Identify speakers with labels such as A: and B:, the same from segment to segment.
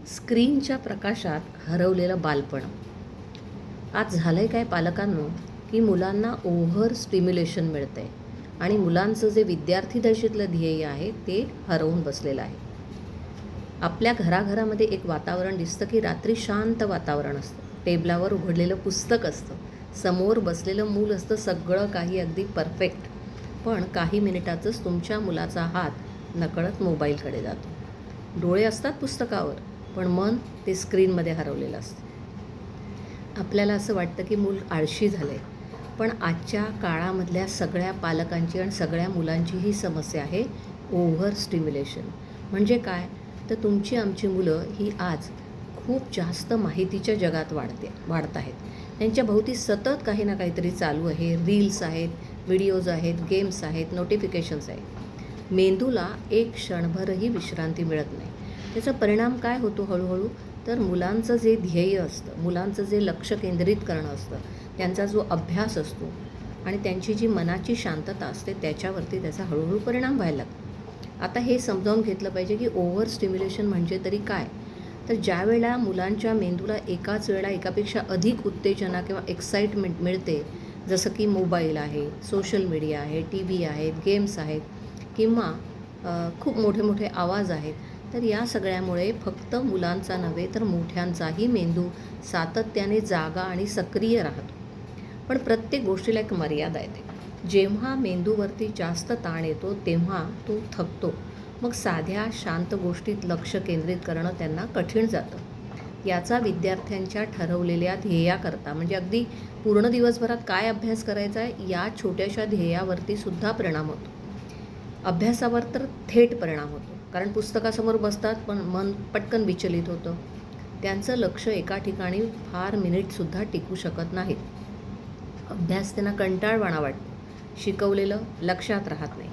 A: स्क्रीनच्या प्रकाशात हरवलेलं बालपण. आज झालंय काय पालकांनो, की मुलांना ओव्हर स्टिम्युलेशन मिळतंय आणि मुलांचं जे विद्यार्थी दशेतलं ध्येय आहे ते हरवून बसलेलं आहे. आपल्या घराघरामध्ये एक वातावरण दिसतं, की रात्री शांत वातावरण असतं. टेबलावर उघडलेलं पुस्तक असतं, समोर बसलेलं मूल असतं, सगळं काही अगदी परफेक्ट. पण काही मिनिटातच तुमच्या मुलाचा हात नकळत मोबाईलकडे जातो. डोळे असतात पुस्तकावर, पण मन ते स्क्रीनमध्ये हरवलेलं असतं. आपल्याला असं वाटतं की मूल आळशी झालं आहे, पण आजच्या काळामधल्या सगळ्या पालकांची आणि सगळ्या मुलांची ही समस्या आहे ओव्हर स्टिम्युलेशन. म्हणजे काय, तर तुमची आमची मुलं ही आज खूप जास्त माहितीच्या जगात वाढत आहेत. त्यांच्या भोवती सतत काही ना काहीतरी चालू आहे. रील्स आहेत, व्हिडिओज आहेत, गेम्स आहेत, नोटिफिकेशन्स आहेत. मेंदूला एक क्षणभरही विश्रांती मिळत नाही. त्याचा परिणाम काय होतो हळूहळू, तर मुलांचं जे ध्येय असतं, मुलांचं जे लक्ष केंद्रित करणं असतं, त्यांचा जो अभ्यास असतो आणि त्यांची जी मनाची शांतता असते त्याच्यावरती त्याचा हळूहळू परिणाम व्हायला लागतो. आता हे समजावून घेतलं पाहिजे की ओव्हर स्टिम्युलेशन म्हणजे तरी काय. तर ज्या वेळेला मुलांच्या मेंदूला एकाच वेळेला एकापेक्षा अधिक उत्तेजना किंवा एक्साइटमेंट मिळते, जसं की मोबाईल आहे, सोशल मीडिया आहे, टी व्ही आहेत, गेम्स आहेत किंवा खूप मोठे मोठे आवाज आहेत, तर या सगळ्यामुळे फक्त मुलांचा नव्हे तर मोठ्यांचाही मेंदू सातत्याने जागा आणि सक्रिय राहतो. पण प्रत्येक गोष्टीला एक मर्यादा येते. जेव्हा मेंदूवरती जास्त ताण येतो तेव्हा तो थकतो. मग साध्या शांत गोष्टीत लक्ष केंद्रित करणं त्यांना कठीण जातं. याचा विद्यार्थ्यांच्या ठरवलेल्या ध्येयाकरता, म्हणजे अगदी पूर्ण दिवसभरात काय अभ्यास करायचा आहे या छोट्याशा ध्येयावरती सुद्धा परिणाम होतो. अभ्यासावर तर थेट परिणाम होतो, कारण पुस्तकासमोर बसतात पण मन पटकन विचलित होतं. त्यांचं लक्ष एका ठिकाणी फार मिनिटसुद्धा टिकू शकत नाहीत. अभ्यास त्यांना कंटाळवाणा वाटतो. शिकवलेलं लक्षात राहत नाही.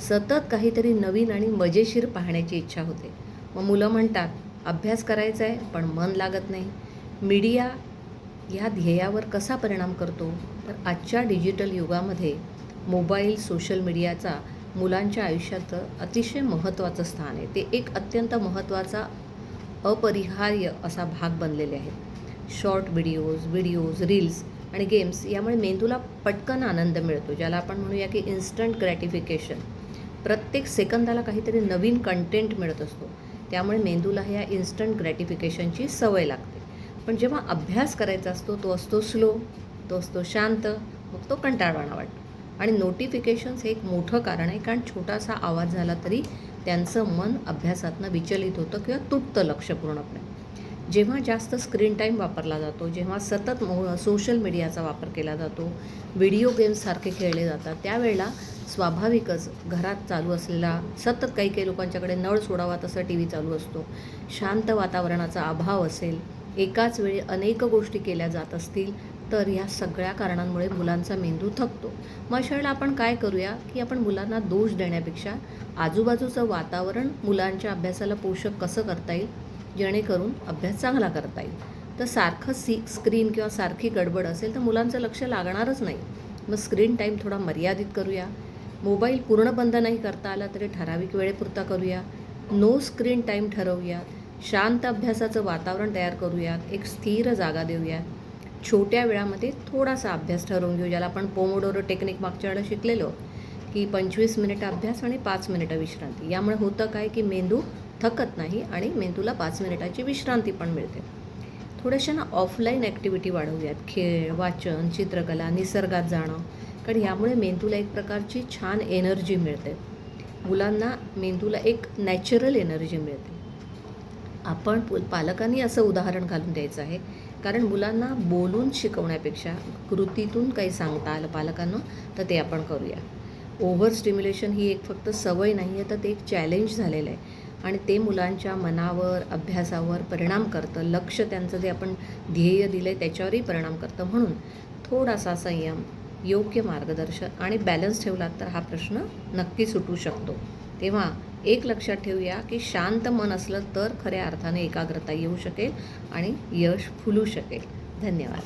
A: सतत काहीतरी नवीन आणि मजेशीर पाहण्याची इच्छा होते. मग मुलं म्हणतात अभ्यास करायचा आहे पण मन लागत नाही. मीडिया ह्या ध्येयावर कसा परिणाम करतो, तर आजच्या डिजिटल युगामध्ये मोबाईल, सोशल मीडियाचा मुलांच्या आयुष्याचं अतिशय महत्त्वाचं स्थान आहे. ते एक अत्यंत महत्त्वाचा अपरिहार्य असा भाग बनलेले आहेत. शॉर्ट व्हिडिओज, रील्स आणि गेम्स यामुळे मेंदूला पटकन आनंद मिळतो, ज्याला आपण म्हणूया की इन्स्टंट ग्रॅटिफिकेशन. प्रत्येक सेकंदाला काहीतरी नवीन कंटेंट मिळत असतो, त्यामुळे मेंदूला ह्या इन्स्टंट ग्रॅटिफिकेशनची सवय लागते. पण जेव्हा अभ्यास करायचा असतो तो असतो स्लो, तो असतो शांत, मग तो कंटाळवाणा वाटतो. आणि नोटिफिकेशन्स हे एक मोठं कारण आहे, कारण छोटासा आवाज झाला तरी त्यांचं मन अभ्यासातनं विचलित होतं किंवा तुटतं लक्ष पूर्णपणे. जेव्हा जास्त स्क्रीन टाईम वापरला जातो, जेव्हा सतत सोशल मीडियाचा वापर केला जातो, व्हिडिओ गेम्ससारखे खेळले जातात, त्यावेळेला स्वाभाविकच घरात चालू असलेला सतत काही लोकांच्याकडे नळ सोडावा तसं टी व्ही चालू असतो, शांत वातावरणाचा अभाव असेल, एकाच वेळी अनेक गोष्टी केल्या जात असतील, तर ह्या सगळ्या कारणांमुळे मुलांचा मेंदू थकतो. मग अशा वेळेला आपण काय करूया, की आपण मुलांना दोष देण्यापेक्षा आजूबाजूचं वातावरण मुलांच्या अभ्यासाला पोषक कसं करता येईल, जेणेकरून अभ्यास चांगला करता येईल. तर सारखं स्क्रीन किंवा सारखी गडबड असेल तर मुलांचं लक्ष लागणारच नाही. मग स्क्रीन टाईम थोडा मर्यादित करूया. मोबाईल पूर्ण बंद नाही करता आला तरी ठराविक वेळेपुरता करूया. नो स्क्रीन टाईम ठरवूया. शांत अभ्यासाचं वातावरण तयार करूयात. एक स्थिर जागा देऊयात. छोट्या वेळामध्ये थोडासा अभ्यास ठरवून घेऊ, ज्याला आपण पोमोडोरो टेक्निक मागच्या वेळेला शिकलेलो, की 25 मिनिटं अभ्यास आणि 5 मिनिटं विश्रांती. यामुळे होतं काय, की मेंदू थकत नाही आणि मेंदूला 5 मिनिटाची विश्रांती पण मिळते. थोड्याशा ना ऑफलाईन ॲक्टिव्हिटी वाढवूयात. खेळ, वाचन, चित्रकला, निसर्गात जाणं, कारण यामुळे मेंदूला एक प्रकारची छान एनर्जी मिळते. मुलांना मेंदूला एक नॅचरल एनर्जी मिळते. आपण पालकांनी असं उदाहरण घालून द्यायचं आहे, कारण मुलांना बोलून शिकवण्यापेक्षा कृतीतून काही सांगता आलं पालकांना तर ते आपण करूया. ओव्हर स्टिम्युलेशन ही एक फक्त सवय नाही आहे, तर ते एक चॅलेंज झालेलं आहे आणि ते मुलांच्या मनावर, अभ्यासावर परिणाम करतं. लक्ष त्यांचं जे आपण ध्येय दिलं आहे त्याच्यावरही परिणाम करतं. म्हणून थोडासा संयम, योग्य मार्गदर्शन आणि बॅलन्स ठेवलात तर हा प्रश्न नक्की सुटू शकतो. तेव्हा एक लक्षात ठेवूया, की शांत मन असलं तर खऱ्या अर्थाने एकाग्रता येऊ शकेल आणि यश फुलू शकेल. धन्यवाद.